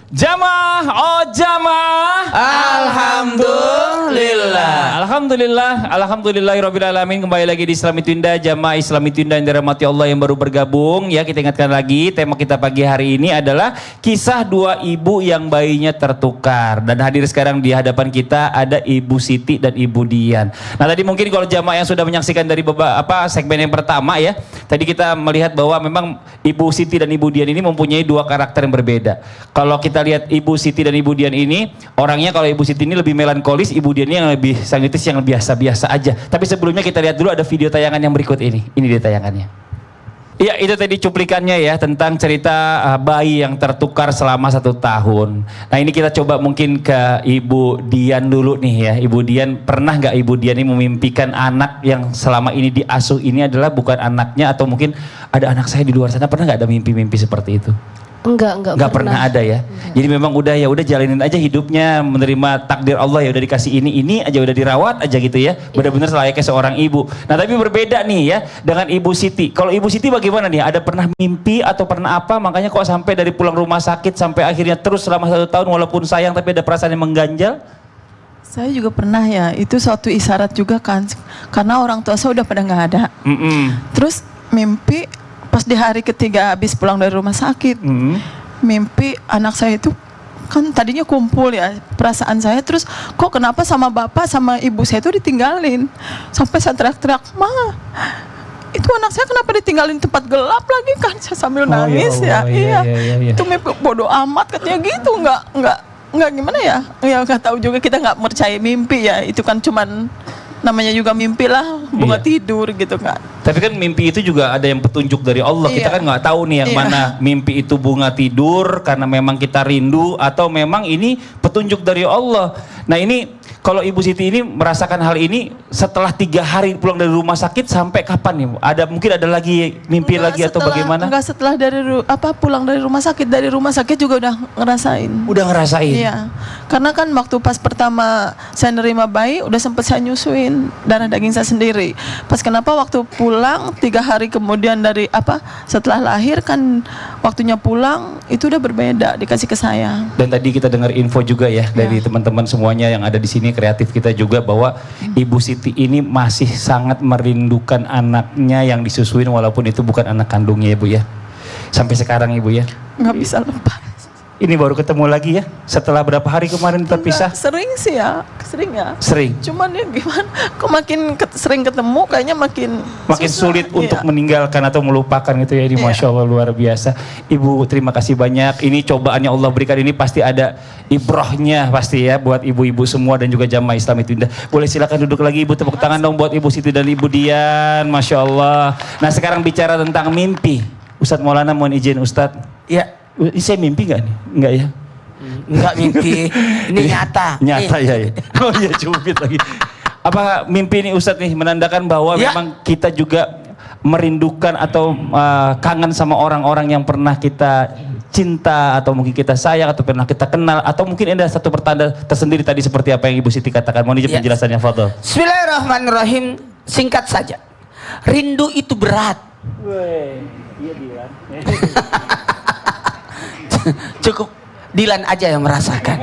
Jamaah, oh jamaah. Alhamdulillah. Alhamdulillahirabbil alamin. Kembali lagi di Islam Itu Indah, jamaah Islam Itu Indah yang dirahmati Allah yang baru bergabung. Ya, kita ingatkan lagi tema kita pagi hari ini adalah kisah dua ibu yang bayinya tertukar. Dan hadir sekarang di hadapan kita ada Ibu Siti dan Ibu Dian. Nah, tadi mungkin kalau jamaah yang sudah menyaksikan dari beberapa segmen yang pertama ya, tadi kita melihat bahwa memang Ibu Siti dan Ibu Dian ini mempunyai dua karakter yang berbeda. Kalau kita lihat Ibu Siti dan Ibu Dian ini, orangnya kalau Ibu Siti ini lebih melankolis, Ibu Dian ini yang lebih sangitis, yang biasa-biasa aja. Tapi sebelumnya kita lihat dulu ada video tayangan yang berikut ini. Ini dia tayangannya. Iya, itu tadi cuplikannya ya, tentang cerita bayi yang tertukar selama 1 tahun. Nah, ini kita coba mungkin ke Ibu Dian dulu nih ya. Ibu Dian, pernah nggak Ibu Dian ini memimpikan anak yang selama ini diasuh ini adalah bukan anaknya, atau mungkin ada anak saya di luar sana? Pernah nggak ada mimpi-mimpi seperti itu? Enggak pernah ada ya. Enggak. Jadi memang udah jalanin aja hidupnya, menerima takdir Allah, ya udah dikasih ini aja, udah dirawat aja gitu ya. Benar-benar layaknya seorang ibu. Nah, tapi berbeda nih ya dengan Ibu Siti. Kalau Ibu Siti bagaimana nih? Ada pernah mimpi atau pernah apa? Makanya kok sampai dari pulang rumah sakit sampai akhirnya terus selama 1 tahun walaupun sayang tapi ada perasaan yang mengganjal? Saya juga pernah ya. Itu suatu isyarat juga kan. Karena orang tua saya udah pada nggak ada. Terus mimpi pas di hari ketiga habis pulang dari rumah sakit, mimpi anak saya itu kan tadinya kumpul ya, perasaan saya terus kok kenapa sama bapak sama ibu saya itu ditinggalin, sampai saya teriak-teriak, "Ma, itu anak saya kenapa ditinggalin tempat gelap lagi?" Kan saya sambil nangis ya. Iya. Itu mimpi bodoh amat katanya gitu, nggak gimana ya, nggak tahu juga, kita nggak percaya mimpi ya, itu kan cuman namanya juga mimpi lah, bunga tidur gitu kan. Tapi kan mimpi itu juga ada yang petunjuk dari Allah. Kita kan nggak tahu nih yang mana mimpi itu bunga tidur karena memang kita rindu, atau memang ini petunjuk dari Allah. Nah, ini kalau Ibu Siti ini merasakan hal ini setelah 3 hari pulang dari rumah sakit, sampai kapan nih? Mungkin ada lagi mimpi lagi atau bagaimana? Enggak, setelah pulang dari rumah sakit. Dari rumah sakit juga udah ngerasain. Udah ngerasain? Iya. Karena kan waktu pas pertama saya nerima bayi udah sempet saya nyusuin darah daging saya sendiri. Pas kenapa waktu pulang 3 hari kemudian setelah lahir kan waktunya pulang itu udah berbeda, dikasih ke saya. Dan tadi kita dengar info juga ya dari teman-teman semuanya yang ada di sini, kreatif kita juga, bahwa Ibu Siti ini masih sangat merindukan anaknya yang disusuin walaupun itu bukan anak kandungnya, Ibu ya. Sampai sekarang, Ibu ya. Nggak bisa lepas. Ini baru ketemu lagi ya setelah berapa hari kemarin terpisah? Sering sih ya, sering ya. Sering. Cuman ya gimana? Kok makin sering ketemu kayaknya makin sulit untuk meninggalkan atau melupakan gitu ya. Ini Masya Allah luar biasa. Ibu, terima kasih banyak. Ini cobaan yang Allah berikan ini pasti ada ibrahnya pasti ya buat ibu-ibu semua dan juga jamaah Islam Itu Indah. Boleh silakan duduk lagi, Ibu. Tepuk tangan dong buat Ibu Siti dan Ibu Dian. Masya Allah. Nah, sekarang bicara tentang mimpi. Ustadz Maulana, mohon izin Ustadz. Ya. Ini saya mimpi nggak nih? Enggak ya? Enggak mimpi, ini nyata. Nyata ya. Oh iya, cubit lagi. Apa mimpi ini Ustadz nih menandakan bahwa memang kita juga merindukan atau kangen sama orang-orang yang pernah kita cinta, atau mungkin kita sayang, atau pernah kita kenal, atau mungkin ada satu pertanda tersendiri tadi seperti apa yang Ibu Siti katakan. Mohon izin penjelasannya, fadhol. Bismillahirrahmanirrahim. Singkat saja, rindu itu berat. Iya Dilan. Cukup Dilan aja yang merasakan.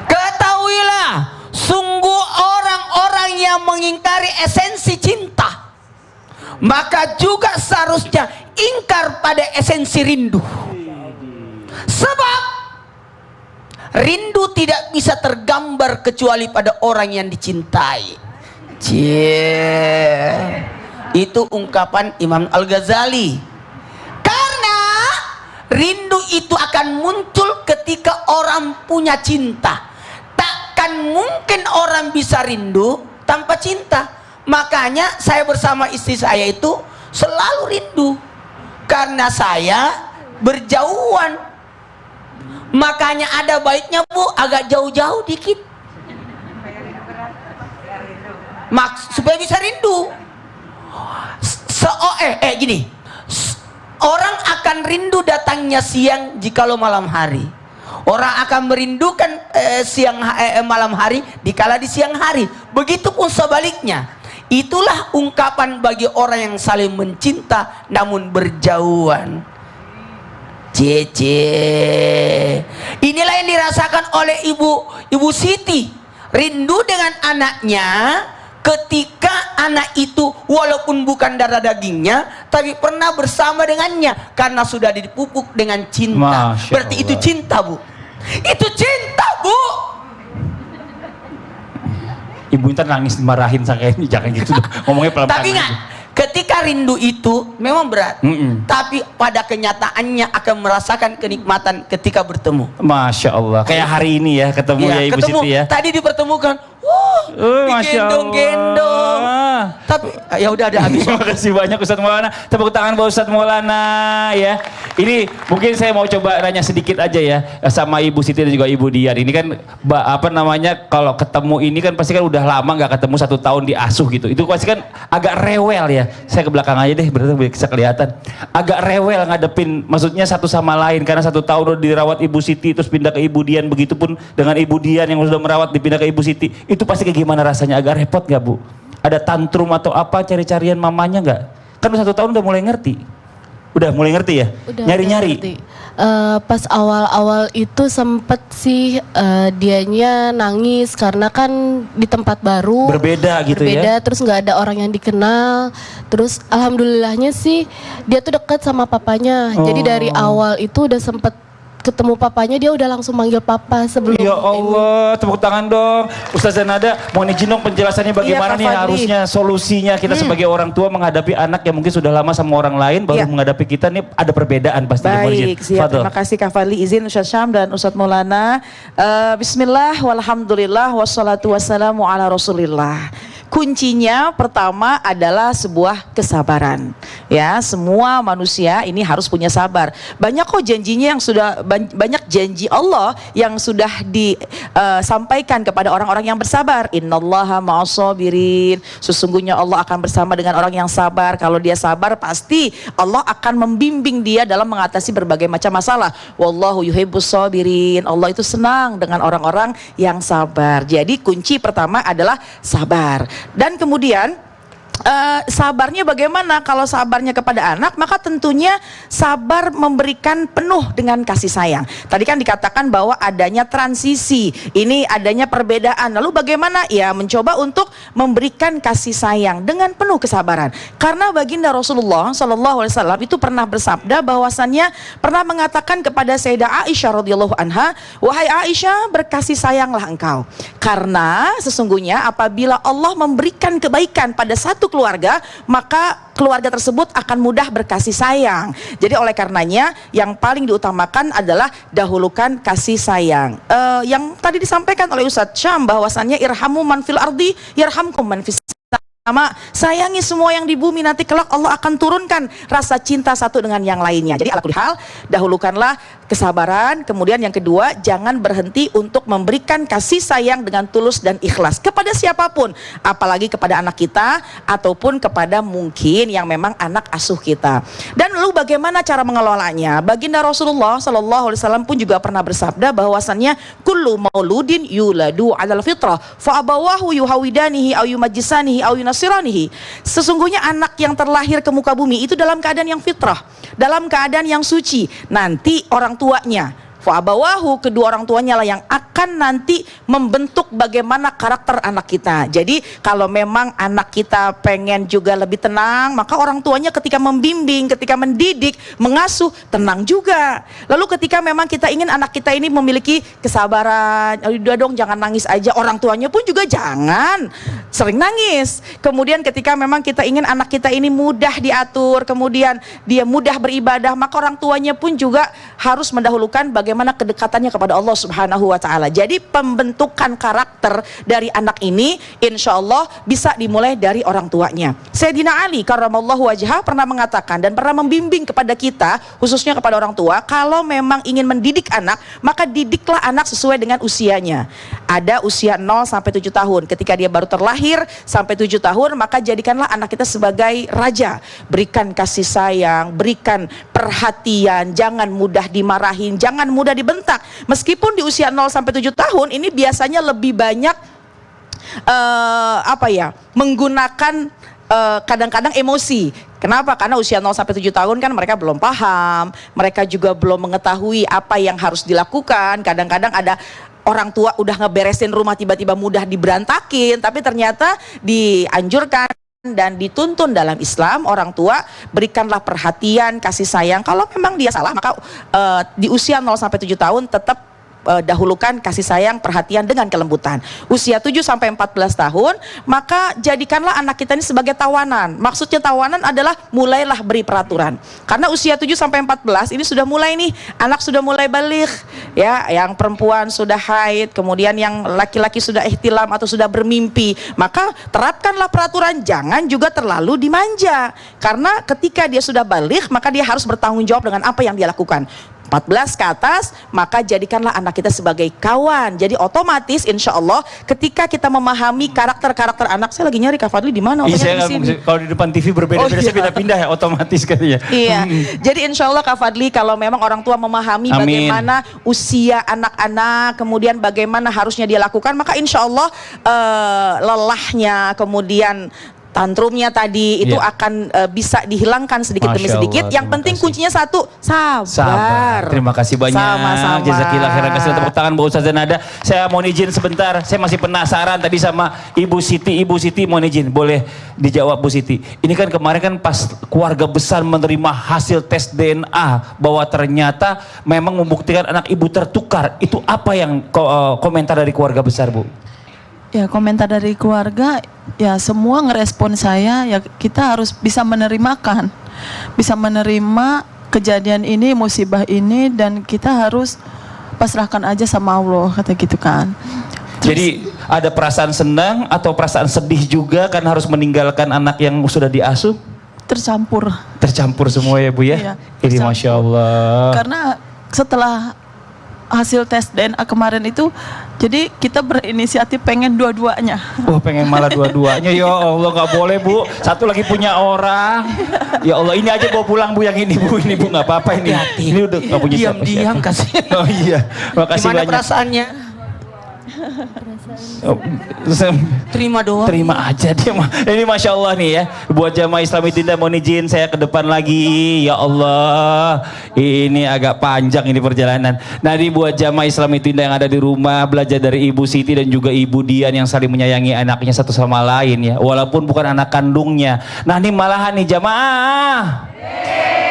Ketahuilah, sungguh orang-orang yang mengingkari esensi cinta, maka juga seharusnya ingkar pada esensi rindu. Sebab rindu tidak bisa tergambar kecuali pada orang yang dicintai. Itu ungkapan Imam Al-Ghazali. Rindu itu akan muncul ketika orang punya cinta. Takkan mungkin orang bisa rindu tanpa cinta. Makanya saya bersama istri saya itu selalu rindu, karena saya berjauhan. Makanya ada baiknya, Bu, agak jauh-jauh dikit, supaya bisa rindu. Gini, orang akan rindu datangnya siang jikalau malam hari. Orang akan merindukan malam hari dikala di siang hari. Begitupun sebaliknya. Itulah ungkapan bagi orang yang saling mencinta namun berjauhan. diceritakan oleh Ibu Siti, rindu dengan anaknya ketika anak itu walaupun bukan darah dagingnya tapi pernah bersama dengannya karena sudah dipupuk dengan cinta. Masya Berarti Allah. itu cinta, Bu. Itu cinta, Bu. Ibu ntar nangis dimarahin saya ini, jangan gitu dong. Ngomongnya pelan-pelan. Tapi ingat, aja. ketika rindu itu memang berat, tapi pada kenyataannya akan merasakan kenikmatan ketika bertemu. Masya Allah. Kayak hari ini ya ketemu ya Ibu ketemu, Siti ya. tadi dipertemukan, Masya digendong-gendong. Allah. Tapi ya udah ada habis. Terima kasih banyak Ustadz Maulana. Tepuk tangan buat Ustadz Maulana ya. Ini mungkin saya mau coba nanya sedikit aja ya sama Ibu Siti dan juga Ibu Dian. Ini kan apa namanya, kalau ketemu ini kan pasti kan udah lama nggak ketemu, 1 tahun diasuh gitu. Itu pasti kan agak rewel ya. Saya ke belakang aja deh, berarti bisa kelihatan. Agak rewel ngadepin, maksudnya satu sama lain karena 1 tahun udah dirawat Ibu Siti terus pindah ke Ibu Dian, begitupun dengan Ibu Dian yang sudah merawat dipindah ke Ibu Siti. Itu pasti kayak gimana rasanya? Agak repot nggak, Bu? Ada tantrum atau apa, cari-carian mamanya nggak? Kan 1 tahun udah mulai ngerti. Udah mulai ngerti ya? Nyari-nyari. Pas awal-awal itu sempet sih dianya nangis karena kan di tempat baru. Berbeda gitu ya? Terus nggak ada orang yang dikenal. Terus alhamdulillahnya sih dia tuh deket sama papanya. Jadi dari awal itu udah sempet ketemu papanya, dia udah langsung manggil papa sebelum Ya Allah, tepuk tangan dong. Ustazah Nada, mohon izin dong penjelasannya bagaimana Kak nih Fadli. harusnya solusinya kita sebagai orang tua menghadapi anak yang mungkin sudah lama sama orang lain, baru menghadapi kita nih ada perbedaan pasti. Baik, siap. Terima kasih Kak Fadli. Izin Ustaz Syam dan Ustaz Maulana. Bismillah, walhamdulillah, wassalatu wassalamu ala rasulillah. Kuncinya pertama adalah sebuah kesabaran. Ya, semua manusia ini harus punya sabar. Banyak kok janjinya yang sudah banyak janji Allah yang sudah disampaikan kepada orang-orang yang bersabar. Innallaha ma'as-sabirin. Sesungguhnya Allah akan bersama dengan orang yang sabar. Kalau dia sabar pasti Allah akan membimbing dia dalam mengatasi berbagai macam masalah. Wallahu yuhibbus sabirin. Allah itu senang dengan orang-orang yang sabar. Jadi kunci pertama adalah sabar. Dan kemudian sabarnya bagaimana? Kalau sabarnya kepada anak, maka tentunya sabar memberikan penuh dengan kasih sayang. Tadi kan dikatakan bahwa adanya transisi, ini adanya perbedaan. Lalu bagaimana? Ya mencoba untuk memberikan kasih sayang dengan penuh kesabaran. Karena baginda Rasulullah SAW itu pernah bersabda bahwasannya pernah mengatakan kepada Sayyidah Aisyah radhiyallahu anha, wahai Aisyah, berkasih sayanglah engkau. Karena sesungguhnya apabila Allah memberikan kebaikan pada satu keluarga, maka keluarga tersebut akan mudah berkasih sayang. Jadi oleh karenanya yang paling diutamakan adalah dahulukan kasih sayang. Yang tadi disampaikan oleh Ustadz Syam bahwasannya irhamu man fil ardi yarhamkum man fis sama, sayangi semua yang di bumi, nanti kelak Allah akan turunkan rasa cinta satu dengan yang lainnya. Jadi ala kulli hal, dahulukanlah kesabaran. Kemudian yang kedua, jangan berhenti untuk memberikan kasih sayang dengan tulus dan ikhlas kepada siapapun, apalagi kepada anak kita ataupun kepada mungkin yang memang anak asuh kita. Dan lalu bagaimana cara mengelolanya? Baginda Rasulullah SAW pun juga pernah bersabda bahwasannya kullu mauludin yuladu 'alal fitrah fa abawahu yuhawidanihi au yumajjisanihi au yunasiranihi. Sesungguhnya anak yang terlahir ke muka bumi itu dalam keadaan yang fitrah, dalam keadaan yang suci. Nanti orang tuanya, fa'abawahu, kedua orang tuanya lah yang akan nanti membentuk bagaimana karakter anak kita. Jadi kalau memang anak kita pengen juga lebih tenang, maka orang tuanya ketika membimbing, ketika mendidik, mengasuh, tenang juga. Lalu ketika memang kita ingin anak kita ini memiliki kesabaran, udah dong jangan nangis aja, orang tuanya pun juga jangan sering nangis. Kemudian ketika memang kita ingin anak kita ini mudah diatur, kemudian dia mudah beribadah, maka orang tuanya pun juga harus mendahulukan bagaimana kedekatannya kepada Allah Subhanahu wa taala. Jadi pembentukan karakter dari anak ini insya Allah bisa dimulai dari orang tuanya. Sayyidina Ali karramallahu wajhah pernah mengatakan dan pernah membimbing kepada kita, khususnya kepada orang tua, kalau memang ingin mendidik anak, maka didiklah anak sesuai dengan usianya. Ada usia 0 sampai 7 tahun. Ketika dia baru terlahir sampai 7 tahun, maka jadikanlah anak kita sebagai raja. Berikan kasih sayang, berikan perhatian, jangan mudah dimarahin, jangan mudah dibentak. Meskipun di usia 0 sampai 7 tahun ini biasanya lebih banyak menggunakan kadang-kadang emosi. Kenapa? Karena usia 0 sampai 7 tahun kan mereka belum paham, mereka juga belum mengetahui apa yang harus dilakukan. Kadang-kadang ada orang tua udah ngeberesin rumah tiba-tiba mudah diberantakin, tapi ternyata dianjurkan dan dituntun dalam Islam, orang tua berikanlah perhatian, kasih sayang. Kalau memang dia salah, maka di usia 0 sampai 7 tahun tetap dahulukan kasih sayang, perhatian dengan kelembutan. Usia 7 sampai 14 tahun, maka jadikanlah anak kita ini sebagai tawanan. Maksudnya tawanan adalah mulailah beri peraturan. Karena usia 7 sampai 14 ini sudah mulai nih, anak sudah mulai baligh, ya, yang perempuan sudah haid, kemudian yang laki-laki sudah ihtilam atau sudah bermimpi. Maka terapkanlah peraturan, jangan juga terlalu dimanja. Karena ketika dia sudah baligh, maka dia harus bertanggung jawab dengan apa yang dia lakukan. 14 ke atas, maka jadikanlah anak kita sebagai kawan. Jadi otomatis insya Allah ketika kita memahami karakter-karakter anak, saya lagi nyari Kak Fadli di mana? Iya, kalau di depan TV berbeda-beda, saya pindah-pindah ya otomatis katanya. Iya, jadi insya Allah Kak Fadli, kalau memang orang tua memahami bagaimana usia anak-anak, kemudian bagaimana harusnya dia lakukan, maka insya Allah lelahnya, kemudian tantrumnya tadi itu akan bisa dihilangkan sedikit demi sedikit. Yang penting kuncinya satu, sabar. Terima kasih banyak. Sama-sama. Jazakillah khairan. Kasih tepuk tangan buat Ustazah Nada. Saya mau izin sebentar. Saya masih penasaran tadi sama Ibu Siti. Ibu Siti mau izin, boleh dijawab Bu Siti. Ini kan kemarin kan pas keluarga besar menerima hasil tes DNA bahwa ternyata memang membuktikan anak ibu tertukar. Itu apa yang komentar dari keluarga besar, Bu? Ya, komentar dari keluarga, ya semua ngerespon saya, ya kita harus bisa menerimakan, bisa menerima kejadian ini, musibah ini, dan kita harus pasrahkan aja sama Allah, kata gitu kan. Jadi ada perasaan senang atau perasaan sedih juga kan harus meninggalkan anak yang sudah diasuh? Tercampur. Tercampur semua ya Bu ya? Iya, Ini Masya Allah. Karena setelah hasil tes DNA kemarin itu, jadi kita berinisiatif pengen dua-duanya. Oh, pengen malah dua-duanya. Ya Allah, nggak boleh Bu. Satu lagi punya orang. Ya Allah, ini aja bawa pulang Bu, yang ini Bu. Ini Bu, nggak apa-apa ini. Ini udah nggak punya siapa-siapa. Diam-diam kasih. Oh iya, makasih Gimana banyak. perasaannya? Oh, Terima doang. terima aja dia mah. Ini Masya Allah nih ya. Buat jamaah Islami Tindak, mohon izin saya ke depan lagi. Ya Allah, ini agak panjang ini perjalanan. Nah, ini buat jamaah Islami Tindak yang ada di rumah, belajar dari Ibu Siti dan juga Ibu Dian yang saling menyayangi anaknya satu sama lain ya, walaupun bukan anak kandungnya. Nah, ini malahan nih jamaah,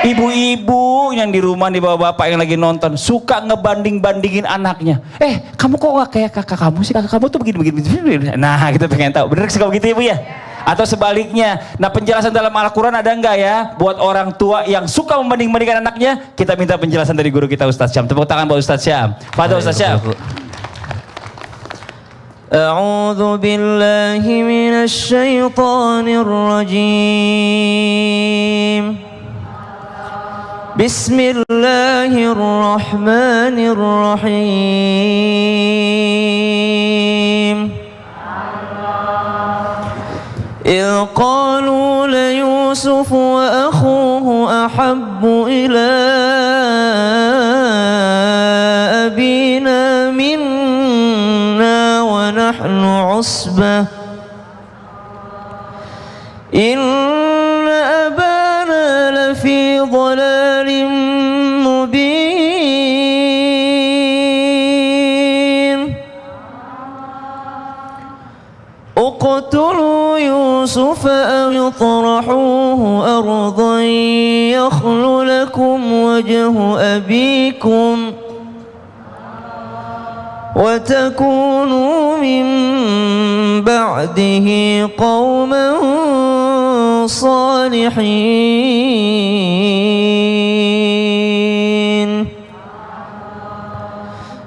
ibu-ibu yang di rumah, di bapak-bapak yang lagi nonton suka ngebanding-bandingin anaknya. Kamu kok gak kayak kakak kamu sih? Kakak kamu tuh begini-begini. Nah, kita pengen tahu. Bener suka begitu ya Bu ya? Atau sebaliknya. Nah, penjelasan dalam Al-Quran ada enggak ya buat orang tua yang suka membanding-bandingkan anaknya? Kita minta penjelasan dari guru kita Ustaz Syam. Tepuk tangan buat Ustaz Syam. Fadhil Ustaz Syam. أعوذ بالله من الشيطان الرجيم بسم الله الرحمن الرحيم إذ قالوا ليوسف وأخوه أحب إلى أبينا منا ونحن عصبة إن أبانا لفي ضلال مبين اقتلوا يوسف أو اطرحوه أرضا يخل لكم وجه أبيكم وتكونوا من بعده قوما صالحين.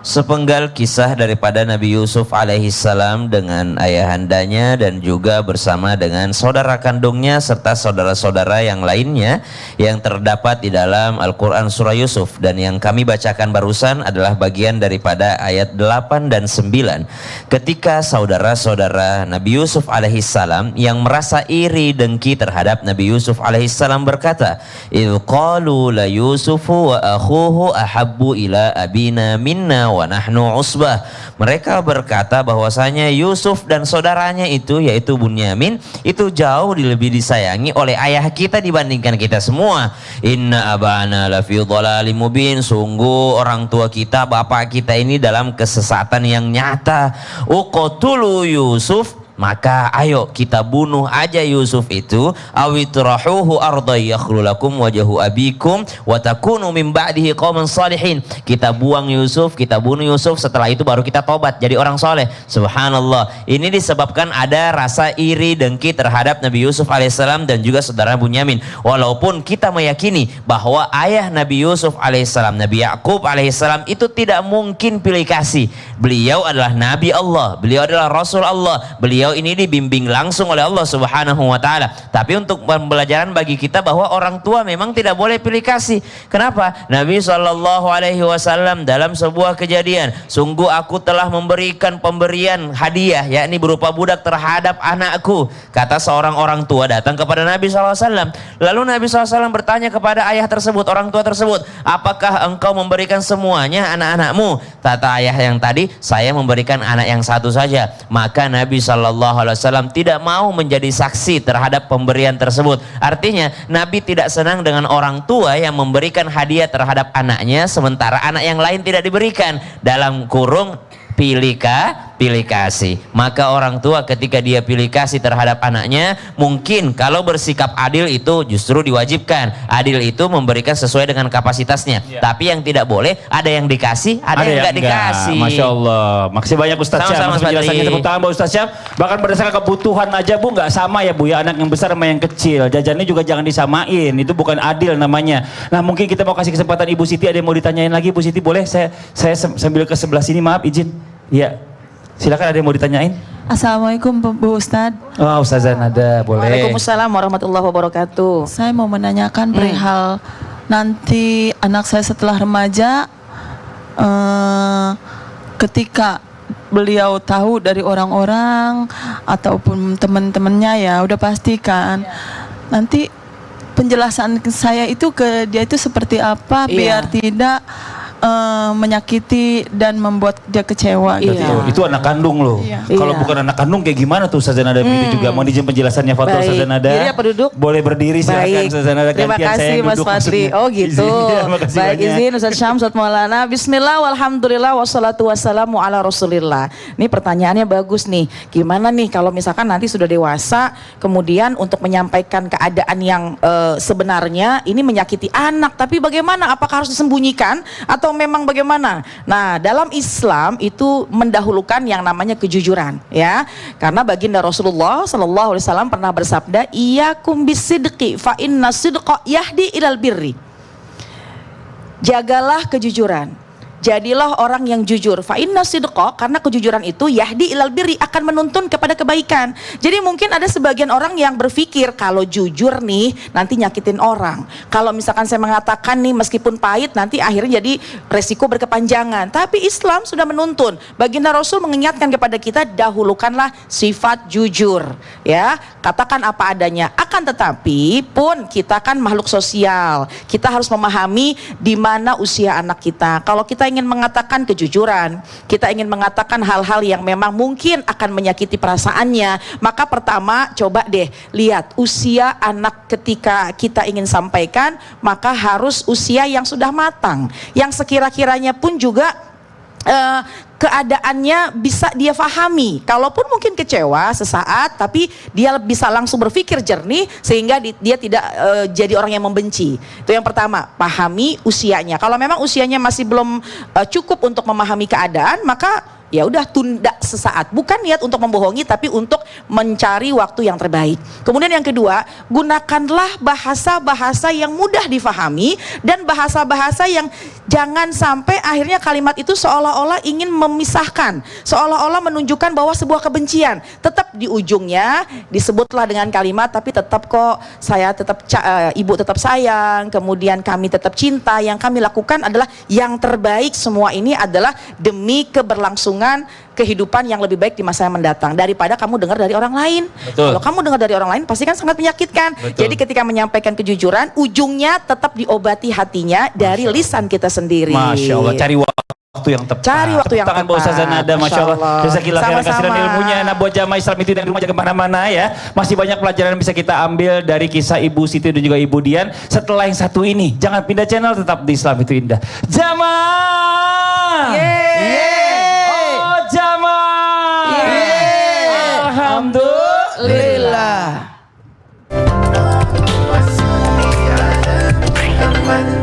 Sepenggal kisah daripada Nabi Yusuf alaihissalam dengan ayahandanya dan juga bersama dengan saudara kandungnya serta saudara-saudara yang lainnya yang terdapat di dalam Al-Quran Surah Yusuf. Dan yang kami bacakan barusan adalah bagian daripada ayat 8 dan 9 ketika saudara-saudara Nabi Yusuf alaihissalam yang merasa iri dengki terhadap Nabi Yusuf alaihissalam berkata, idh qalu la Yusufu wa akhuhu ahabbu ila abina minna wa nahnu usbah. Mereka berkata bahwasanya Yusuf dan saudaranya itu yaitu Bunyamin itu jauh lebih disayangi oleh ayah kita dibandingkan kita semua. Inna abana lafi dhalalim mubin. Sungguh orang tua kita, bapak kita ini dalam kesesatan yang nyata. Uqtulu Yusuf, maka ayo kita bunuh aja Yusuf itu, awitrahuhu arda yakhlu lakum wajhu abikum wa takunu min ba'dihi qauman salihin. Kita buang Yusuf, kita bunuh Yusuf, setelah itu baru kita tobat jadi orang soleh. Subhanallah. Ini disebabkan ada rasa iri dengki terhadap Nabi Yusuf alaihissalam dan juga saudara Bunyamin. Walaupun kita meyakini bahwa ayah Nabi Yusuf alaihissalam, Nabi Yakub alaihissalam itu tidak mungkin pilih kasih. Beliau adalah Nabi Allah, beliau adalah Rasul Allah, beliau ini dibimbing langsung oleh Allah Subhanahu wa taala. Tapi untuk pembelajaran bagi kita bahwa orang tua memang tidak boleh pilih kasih. Kenapa? Nabi Shallallahu alaihi wasallam dalam sebuah kejadian, sungguh aku telah memberikan pemberian hadiah yakni berupa budak terhadap anakku. Kata seorang orang tua datang kepada Nabi SAW. Lalu Nabi SAW bertanya kepada ayah tersebut, orang tua tersebut, apakah engkau memberikan semuanya anak-anakmu? Kata ayah yang tadi, saya memberikan anak yang satu saja. Maka Nabi SAW tidak mau menjadi saksi terhadap pemberian tersebut. Artinya Nabi tidak senang dengan orang tua yang memberikan hadiah terhadap anaknya sementara anak yang lain tidak diberikan. Dalam kurung pilih kasih. Maka orang tua ketika dia pilih kasih terhadap anaknya, mungkin kalau bersikap adil itu justru diwajibkan. Adil itu memberikan sesuai dengan kapasitasnya. Tapi yang tidak boleh ada yang dikasih, ada yang enggak dikasih. Masya Allah. Makasih banyak Ustaz Syam. Sama-sama, Penjelasannya tepuk tangan buat Ustaz Syam. Bahkan berdasarkan kebutuhan aja Bu nggak sama ya Bu ya, anak yang besar sama yang kecil. Jajannya juga jangan disamain. Itu bukan adil namanya. Nah mungkin kita mau kasih kesempatan Ibu Siti, ada yang mau ditanyain lagi Bu Siti, boleh? Saya sambil ke sebelah sini, maaf izin. Iya. Silakan, ada yang mau ditanyain? Assalamualaikum Bu Ustadz. Oh, Ustazah Nada, boleh. Waalaikumsalam warahmatullahi wabarakatuh. Saya mau menanyakan perihal nanti anak saya setelah remaja, ketika beliau tahu dari orang-orang ataupun teman-temannya ya udah pastikan nanti penjelasan saya itu ke dia itu seperti apa biar tidak menyakiti dan membuat dia kecewa gitu. Itu anak kandung loh. Kalau bukan anak kandung kayak gimana tuh Ustazah Nada begitu juga. Mau izin penjelasannya Fatul Ustazah Nada? Diri apa duduk? Boleh berdiri silakan Ustazah Nada. Terima kasih Mas Fadli. Oh gitu. Baik, izin Ustaz Syam, Ustaz Maulana. Bismillah, walhamdulillah, wassalatu wassalamu ala rasulillah. Ini pertanyaannya bagus nih. Gimana nih kalau misalkan nanti sudah dewasa, kemudian untuk menyampaikan keadaan yang sebenarnya ini menyakiti anak, tapi bagaimana? Apakah harus disembunyikan atau memang bagaimana? Nah, dalam Islam itu mendahulukan yang namanya kejujuran, ya. Karena baginda Rasulullah sallallahu alaihi wasallam pernah bersabda, "Iyyakum bisidqi fa inna sidqa yahdi ilal birri." Jagalah kejujuran. Jadilah orang yang jujur. Fa inna sidqa, karena kejujuran itu yahdi ilal birri, akan menuntun kepada kebaikan. Jadi mungkin ada sebagian orang yang berpikir kalau jujur nih nanti nyakitin orang. Kalau misalkan saya mengatakan nih meskipun pahit nanti akhirnya jadi resiko berkepanjangan. Tapi Islam sudah menuntun. Baginda Rasul mengingatkan kepada kita, dahulukanlah sifat jujur. Ya, katakan apa adanya. Akan tetapi pun kita kan makhluk sosial. Kita harus memahami di mana usia anak kita. Kalau kita ingin mengatakan kejujuran, kita ingin mengatakan hal-hal yang memang mungkin akan menyakiti perasaannya, maka pertama coba deh lihat usia anak ketika kita ingin sampaikan, maka harus usia yang sudah matang, yang sekira-kiranya pun juga keadaannya bisa dia fahami. Kalaupun mungkin kecewa sesaat, tapi dia bisa langsung berpikir jernih sehingga dia tidak jadi orang yang membenci. Itu yang pertama, pahami usianya. Kalau memang usianya masih belum cukup untuk memahami keadaan, maka ya udah tunda sesaat. Bukan niat untuk membohongi, tapi untuk mencari waktu yang terbaik. Kemudian yang kedua, gunakanlah bahasa-bahasa yang mudah difahami dan bahasa-bahasa yang jangan sampai akhirnya kalimat itu seolah-olah ingin memisahkan, seolah-olah menunjukkan bahwa sebuah kebencian. Tetap di ujungnya disebutlah dengan kalimat, tapi tetap kok saya tetap ibu tetap sayang, kemudian kami tetap cinta. Yang kami lakukan adalah yang terbaik. Semua ini adalah demi keberlangsungan kehidupan yang lebih baik di masa yang mendatang, daripada kamu dengar dari orang lain. Betul. Kalau kamu dengar dari orang lain pasti kan sangat menyakitkan. Betul. Jadi ketika menyampaikan kejujuran, ujungnya tetap diobati hatinya dari lisan kita sendiri. Masya Allah, cari waktu waktu yang tepat. Cari waktu yang Tangan tepat. Ustazah Nada, Masya Allah. Masya Allah. Jazakallah khairan kasihan Sama-sama. ilmunya. Nah, buat jamaah Islam itu dan rumah jangan kemana-mana ya. Masih banyak pelajaran yang bisa kita ambil dari kisah Ibu Siti dan juga Ibu Dian. Setelah yang satu ini, jangan pindah channel, tetap di Islam itu Indah. Jamaah! Oh, jamaah! Alhamdulillah. Alhamdulillah.